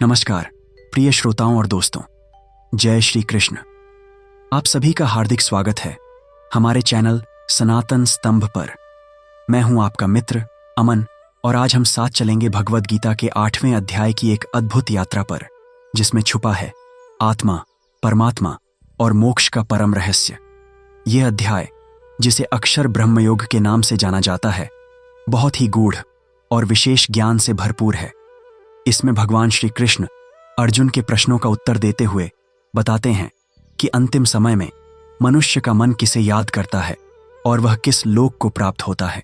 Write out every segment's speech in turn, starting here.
नमस्कार प्रिय श्रोताओं और दोस्तों, जय श्री कृष्ण। आप सभी का हार्दिक स्वागत है हमारे चैनल सनातन स्तंभ पर। मैं हूं आपका मित्र अमन और आज हम साथ चलेंगे भगवद गीता के 8वें अध्याय की एक अद्भुत यात्रा पर, जिसमें छुपा है आत्मा, परमात्मा और मोक्ष का परम रहस्य। यह अध्याय, जिसे अक्षर ब्रह्मयोग के नाम से जाना जाता है, बहुत ही गूढ़ और विशेष ज्ञान से भरपूर है। इसमें भगवान श्री कृष्ण अर्जुन के प्रश्नों का उत्तर देते हुए बताते हैं कि अंतिम समय में मनुष्य का मन किसे याद करता है और वह किस लोक को प्राप्त होता है।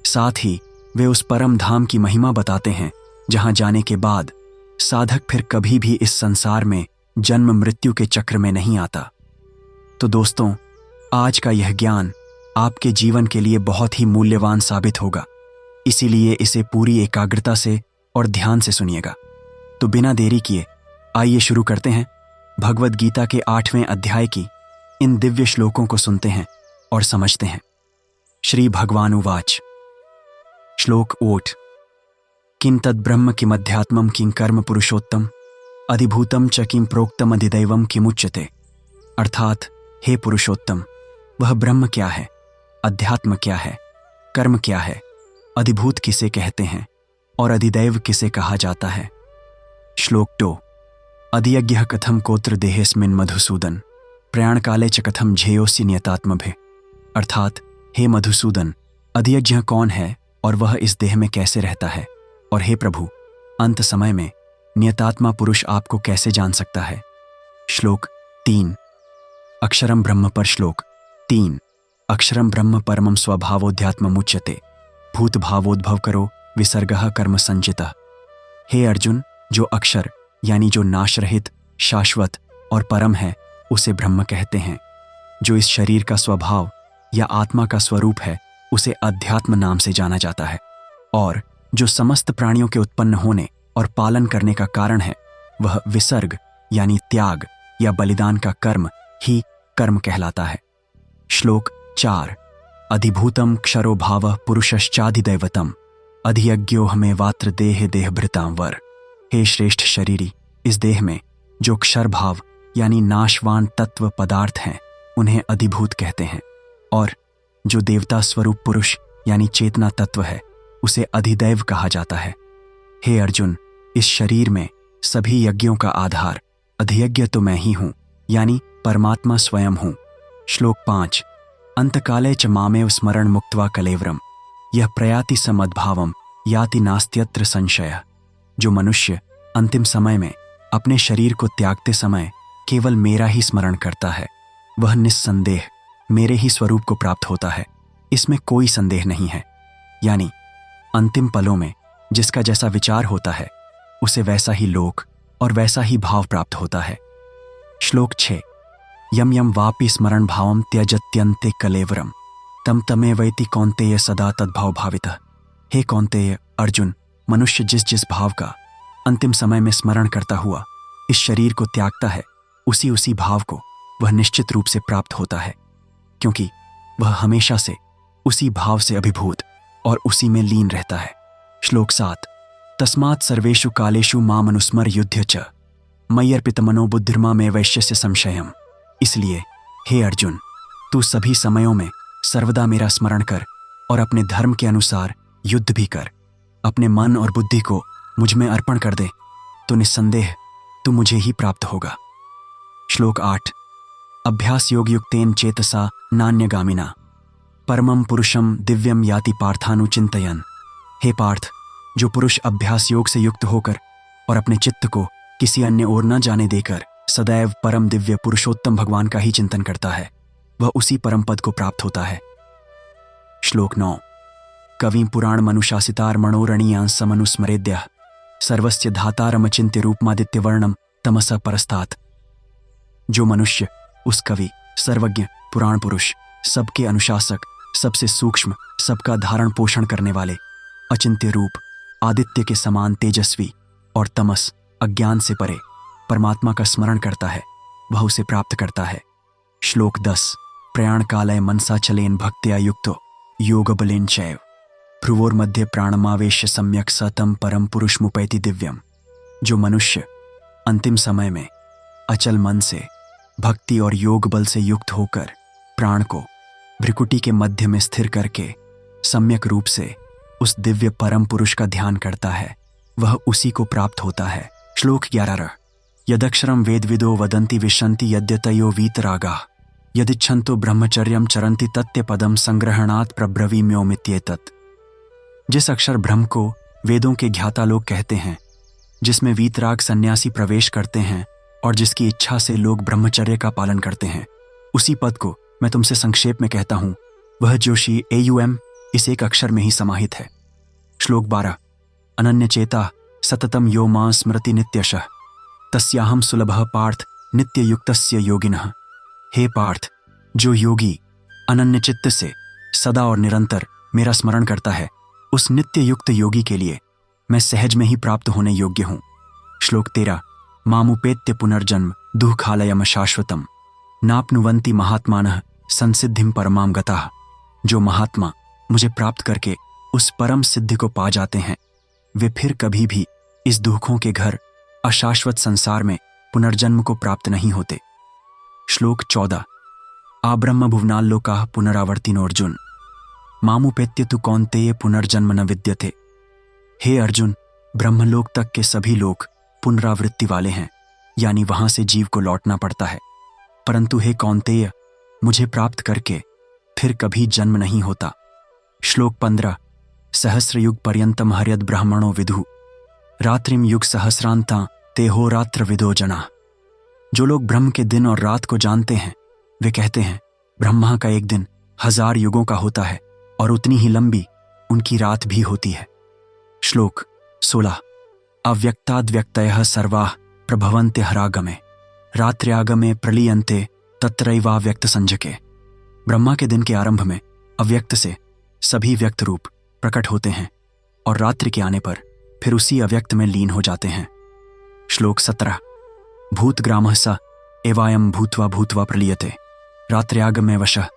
साथ ही वे उस परम धाम की महिमा बताते हैं जहां जाने के बाद साधक फिर कभी भी इस संसार में जन्म मृत्यु के चक्र में नहीं आता। तो दोस्तों, आज का यह ज्ञान आपके जीवन के लिए बहुत ही मूल्यवान साबित होगा, इसीलिए इसे पूरी एकाग्रता से और ध्यान से सुनिएगा। तो बिना देरी किए आइए शुरू करते हैं भगवद गीता के 8वें अध्याय की इन दिव्य श्लोकों को सुनते हैं और समझते हैं। श्री भगवान उवाच। श्लोक 8। किं तद् ब्रह्म किमध्यात्मं किं कर्म पुरुषोत्तम अधिभूतम च किं प्रोक्तम अधिदैवम किमुच्यते। अर्थात, हे पुरुषोत्तम, वह ब्रह्म क्या है, अध्यात्म क्या है, कर्म क्या है, अधिभूत किसे कहते हैं और अधिदैव किसे कहा जाता है। श्लोक 2। अधियज्ञः कथम कोत्र देहेस्मिन् मधुसूदन प्रयाण काले च कथम झेयोसि नियतात्मभिः। अर्थात, हे मधुसूदन, अधियज्ञ कौन है और वह इस देह में कैसे रहता है, और हे प्रभु, अंत समय में नियतात्मा पुरुष आपको कैसे जान सकता है। श्लोक 3। अक्षरम ब्रह्म पर। श्लोक 3। अक्षरम ब्रह्म परमं स्वभावोध्यात्ममुच्यते भूत भावोद्भव करो विसर्गः कर्म संचितः। हे अर्जुन, जो अक्षर यानी जो नाश रहित, शाश्वत और परम है, उसे ब्रह्म कहते हैं। जो इस शरीर का स्वभाव या आत्मा का स्वरूप है, उसे अध्यात्म नाम से जाना जाता है। और जो समस्त प्राणियों के उत्पन्न होने और पालन करने का कारण है, वह विसर्ग यानी त्याग या बलिदान का कर्म ही कर्म कहलाता है। श्लोक 4। अधिभूतम क्षरो भावः पुरुषश्चाधिदैवतम अधियज्ञो हमेवात्र देह देहभृतां वर। हे श्रेष्ठ शरीरी, इस देह में जो क्षर भाव यानी नाशवान तत्व पदार्थ हैं, उन्हें अधिभूत कहते हैं, और जो देवता स्वरूप पुरुष यानी चेतना तत्व है, उसे अधिदैव कहा जाता है। हे अर्जुन, इस शरीर में सभी यज्ञों का आधार अधियज्ञ तो मैं ही हूं, यानी परमात्मा स्वयं हूं। श्लोक 5। अंतकाले च मामेव स्मरण मुक्त्वा कलेवरम यह प्रयाति समद्भावम याति नास्त्यत्र संशय। जो मनुष्य अंतिम समय में अपने शरीर को त्यागते समय केवल मेरा ही स्मरण करता है, वह निस्संदेह मेरे ही स्वरूप को प्राप्त होता है, इसमें कोई संदेह नहीं है। यानी अंतिम पलों में जिसका जैसा विचार होता है, उसे वैसा ही लोक और वैसा ही भाव प्राप्त होता है। श्लोक 6। यम यम वापि स्मरण भावम त्यजत्यन्ते कलेवरम तम तमेवैति कौन्तेय सदा तद्भाव भावितः। हे कौन्तेय, अर्जुन, मनुष्य जिस जिस भाव का अंतिम समय में स्मरण करता हुआ इस शरीर को त्यागता है, उसी उसी भाव को वह निश्चित रूप से प्राप्त होता है, क्योंकि वह हमेशा से उसी भाव से अभिभूत और उसी में लीन रहता है। श्लोक 7। तस्मात् सर्वेषु कालेषु मामनुस्मर युध्य च मय्यर्पितमनो बुद्धिर्मा मे वैश्यस्य संशयम्। इसलिए हे अर्जुन, तू सभी समयों में सर्वदा मेरा स्मरण कर और अपने धर्म के अनुसार युद्ध भी कर। अपने मन और बुद्धि को मुझ में अर्पण कर दे, तो निस्संदेह तू मुझे ही प्राप्त होगा। श्लोक 8। अभ्यास योग युक्तेन चेतसा नान्यगामिना परमं पुरुषम दिव्यम याति पार्थानुचिंतयन्। हे पार्थ, जो पुरुष अभ्यास योग से युक्त होकर और अपने चित्त को किसी अन्य ओर न जाने देकर सदैव परम दिव्य पुरुषोत्तम भगवान का ही चिंतन करता है, वह उसी परम पद को प्राप्त होता है। श्लोक 9। कविं पुराण मनुशासितार मनोरणीयां समनुस्मरेद्यः सर्वस्य धातारमचिन्त्य रूपमादित्यवर्णम तमसा परस्तात्। जो मनुष्य उस कवि, सर्वज्ञ, पुराण पुरुष, सबके अनुशासक, सबसे सूक्ष्म, सबका धारण पोषण करने वाले, अचिंत्य रूप, आदित्य के समान तेजस्वी और तमस अज्ञान से परे परमात्मा का स्मरण करता है, वह उसे प्राप्त करता है। श्लोक 10। प्रयाण कालय मनसा चलेन भक्त्या युक्तो योग बलेन चैव भ्रुवोर्मध्ये प्राणमावेश्य सम्यक सतम परम पुरुषमुपैति दिव्यम। जो मनुष्य अंतिम समय में अचल मन से भक्ति और योग बल से युक्त होकर प्राण को भ्रिकुटी के मध्य में स्थिर करके सम्यक रूप से उस दिव्य परम पुरुष का ध्यान करता है, वह उसी को प्राप्त होता है। श्लोक 11 यदक्षरम वेदविदो वदन्ति विशन्ति यद्यतयो वीतरागाः यदिच्छन्तो ब्रह्मचर्यम चरन्ति तत्य पदम संग्रहणात् प्रब्रवीम्योमित्येतत्। जिस अक्षर ब्रह्म को वेदों के ज्ञाता लोग कहते हैं, जिसमें वीतराग सन्यासी प्रवेश करते हैं और जिसकी इच्छा से लोग ब्रह्मचर्य का पालन करते हैं, उसी पद को मैं तुमसे संक्षेप में कहता हूं। वह जोशी AUM इस एक अक्षर में ही समाहित है। श्लोक 12 अनन्य चेता सततम यो मां स्मृति नित्यशः तस्याहम सुलभः पार्थ नित्य युक्तस्य योगिनः। हे पार्थ, जो योगी अनन्य चित्त से सदा और निरंतर मेरा स्मरण करता है, उस नित्य युक्त योगी के लिए मैं सहज में ही प्राप्त होने योग्य हूं। श्लोक 13 मामुपेत्य पुनर्जन्म दुःखालयम शाश्वतम नाप्नुवन्ति महात्मानः संसिद्धिम परमाम गताः। जो महात्मा मुझे प्राप्त करके उस परम सिद्धि को पा जाते हैं, वे फिर कभी भी इस दुखों के घर अशाश्वत संसार में पुनर्जन्म को प्राप्त नहीं होते। श्लोक 14 आब्रह्म भुवनाल्लोकाः पुनरावर्तिनोऽर्जुन मामुपेत्य तु कौन्तेय पुनर्जन्म न विद्यते। हे अर्जुन, ब्रह्मलोक तक के सभी लोग पुनरावृत्ति वाले हैं, यानी वहां से जीव को लौटना पड़ता है, परंतु हे कौन्तेय, मुझे प्राप्त करके फिर कभी जन्म नहीं होता। श्लोक 15 सहस्रयुग पर्यंतम हर्यद ब्राह्मणो विदु रात्रिम युग सहस्रांता तेहो रात्र विदो जना। जो लोग ब्रह्म के दिन और रात को जानते हैं, वे कहते हैं ब्रह्मा का एक दिन 1000 युगों का होता है और उतनी ही लंबी उनकी रात भी होती है। श्लोक 16 अव्यक्ताद्व्यक्तयः सर्वाः प्रभवन्ते हरागमे रात्र्यागमे प्रलीयन्ते तत्रैवाव्यक्त संजके। ब्रह्मा के दिन के आरंभ में अव्यक्त से सभी व्यक्त रूप प्रकट होते हैं और रात्रि के आने पर फिर उसी अव्यक्त में लीन हो जाते हैं। श्लोक 17 भूतग्रामः स एवायं भूत्वा भूत्वा प्रलीयते रात्र्यागमे वशः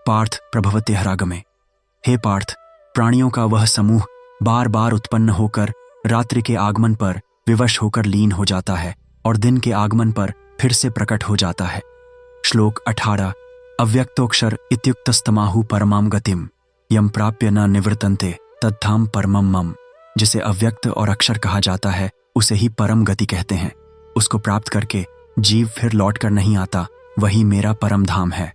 पार्थ प्रभवते हरागमे। हे पार्थ, प्राणियों का वह समूह बार बार उत्पन्न होकर रात्रि के आगमन पर विवश होकर लीन हो जाता है और दिन के आगमन पर फिर से प्रकट हो जाता है। श्लोक 18 अव्यक्तोक्षर इत्युक्तस्तमाहु परमाम गतिम यम प्राप्य न निवृतन्ते तद्धाम परमम मम। जिसे अव्यक्त और अक्षर कहा जाता है, उसे ही परम गति कहते हैं। उसको प्राप्त करके जीव फिर लौट कर नहीं आता, वही मेरा परम धाम है।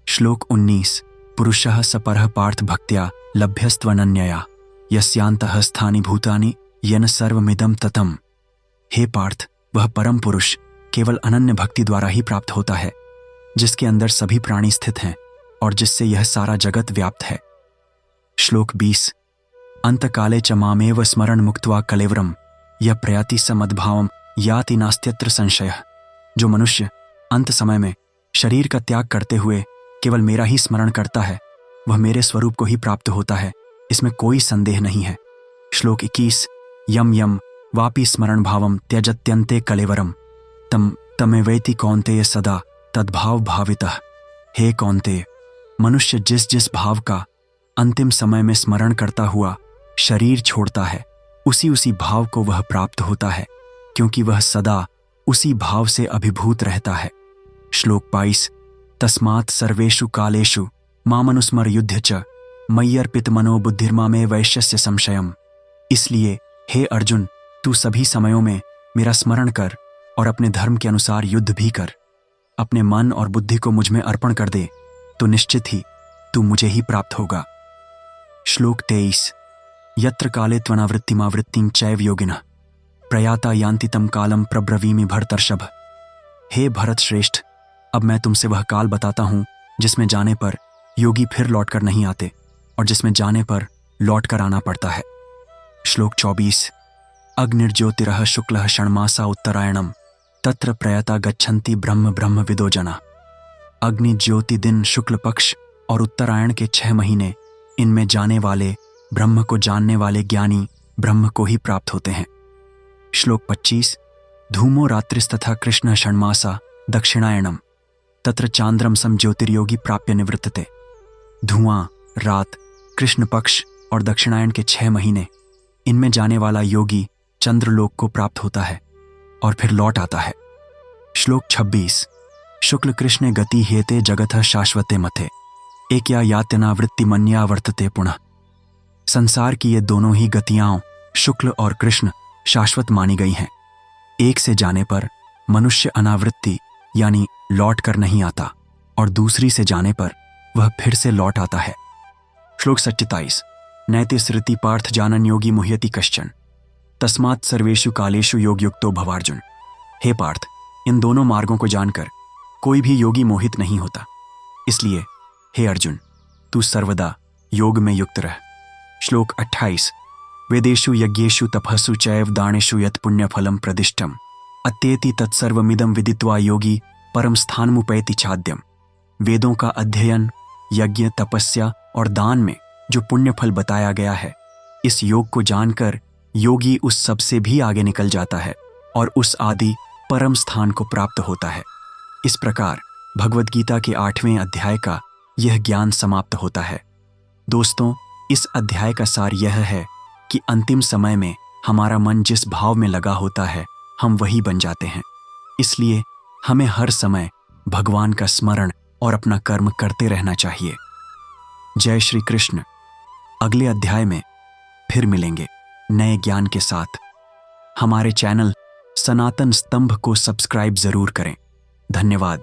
श्लोक 19 पुरुषः सपरः पार्थ भक्त्या लभ्यस्त्वनन्यया यस्यांतः स्थानि भूतानि येन सर्वमिदं ततम्। हे पार्थ, वह परम पुरुष केवल अनन्य भक्ति द्वारा ही प्राप्त होता है, जिसके अंदर सभी प्राणी स्थित हैं और जिससे यह सारा जगत व्याप्त है। श्लोक 20 अंतकाले च मामेव स्मरण मुक्त्वा कलेवरम यह प्रयाति समद्भावम याति नास्त्यत्र संशयः। जो मनुष्य अंत समय में शरीर का त्याग करते हुए केवल मेरा ही स्मरण करता है, वह मेरे स्वरूप को ही प्राप्त होता है, इसमें कोई संदेह नहीं है। श्लोक 21 यम यम वापि स्मरण भावम त्यजत्यन्ते कलेवरम तम तमेवैति कौन्तेय सदा तद्भाव भावितः। हे कौन्तेय, मनुष्य जिस जिस भाव का अंतिम समय में स्मरण करता हुआ शरीर छोड़ता है, उसी उसी भाव को वह प्राप्त होता है, क्योंकि वह सदा उसी भाव से अभिभूत रहता है। श्लोक 22 तस्मात् सर्वेषु कालेषु मामनुस्मर युद्ध च मय्यर्पित मनो बुद्धिर्मामे वैश्यस्य संशयम्। इसलिए हे अर्जुन, तू सभी समयों में मेरा स्मरण कर और अपने धर्म के अनुसार युद्ध भी कर। अपने मन और बुद्धि को मुझ में अर्पण कर दे, तो निश्चित ही तू मुझे ही प्राप्त होगा। श्लोक 23 यत्र काले त्वनावृत्तिमावृत्तिं चैव योगिनः प्रयाता यान्ति तं कालम प्रब्रवीमि भरतर्षभ। हे भरत श्रेष्ठ, अब मैं तुमसे वह काल बताता हूं जिसमें जाने पर योगी फिर लौटकर नहीं आते और जिसमें जाने पर लौटकर आना पड़ता है। श्लोक 24 अग्निर्ज्योतिरः शुक्लः षण्मासा उत्तरायणम तत्र प्रयाता गच्छन्ति ब्रह्म ब्रह्म विदो जना। अग्नि ज्योति दिन शुक्ल पक्ष और उत्तरायण के 6 महीने, इनमें जाने वाले ब्रह्म को जानने वाले ज्ञानी ब्रह्म को ही प्राप्त होते हैं। श्लोक 25 धूमो रात्रिस्तथा कृष्ण षण्मासा दक्षिणायणम तत्र चांद्रम सम ज्योतिर्योगी प्राप्य निवृत्तते। धुआं, रात, कृष्ण पक्ष और दक्षिणायन के 6 महीने, इनमें जाने वाला योगी चंद्रलोक को प्राप्त होता है और फिर लौट आता है। श्लोक 26। शुक्ल कृष्ण गति हेते जगतः शाश्वते मथे एक या यातना वृत्ति मन्या वर्तते पुनः। संसार की ये दोनों ही गतियां शुक्ल और कृष्ण शाश्वत मानी गई हैं। एक से जाने पर मनुष्य अनावृत्ति यानी लौट कर नहीं आता और दूसरी से जाने पर वह फिर से लौट आता है। श्लोक 27। नैते सृति पार्थ जानन योगी मुह्यति कश्चन तस्मात् सर्वेषु कालेषु योग युक्तो भवार्जुन। हे पार्थ, इन दोनों मार्गों को जानकर कोई भी योगी मोहित नहीं होता, इसलिए हे अर्जुन, तू सर्वदा योग में युक्त रह। श्लोक 28। वेदेषु यज्ञेषु तपस्सु चैव दानेषु यत् पुण्यफलम प्रदिष्टम अत्येति तत्सर्वमिदं विदित्वा योगी परम स्थानमुपैति चाद्यम। वेदों का अध्ययन, यज्ञ, तपस्या और दान में जो पुण्यफल बताया गया है, इस योग को जानकर योगी उस सब से भी आगे निकल जाता है और उस आदि परम स्थान को प्राप्त होता है। इस प्रकार भगवद गीता के 8वें अध्याय का यह ज्ञान समाप्त होता है। दोस्तों, इस अध्याय का सार यह है कि अंतिम समय में हमारा मन जिस भाव में लगा होता है, हम वही बन जाते हैं। इसलिए हमें हर समय भगवान का स्मरण और अपना कर्म करते रहना चाहिए। जय श्री कृष्ण। अगले अध्याय में फिर मिलेंगे नए ज्ञान के साथ। हमारे चैनल सनातन स्तंभ को सब्सक्राइब जरूर करें। धन्यवाद।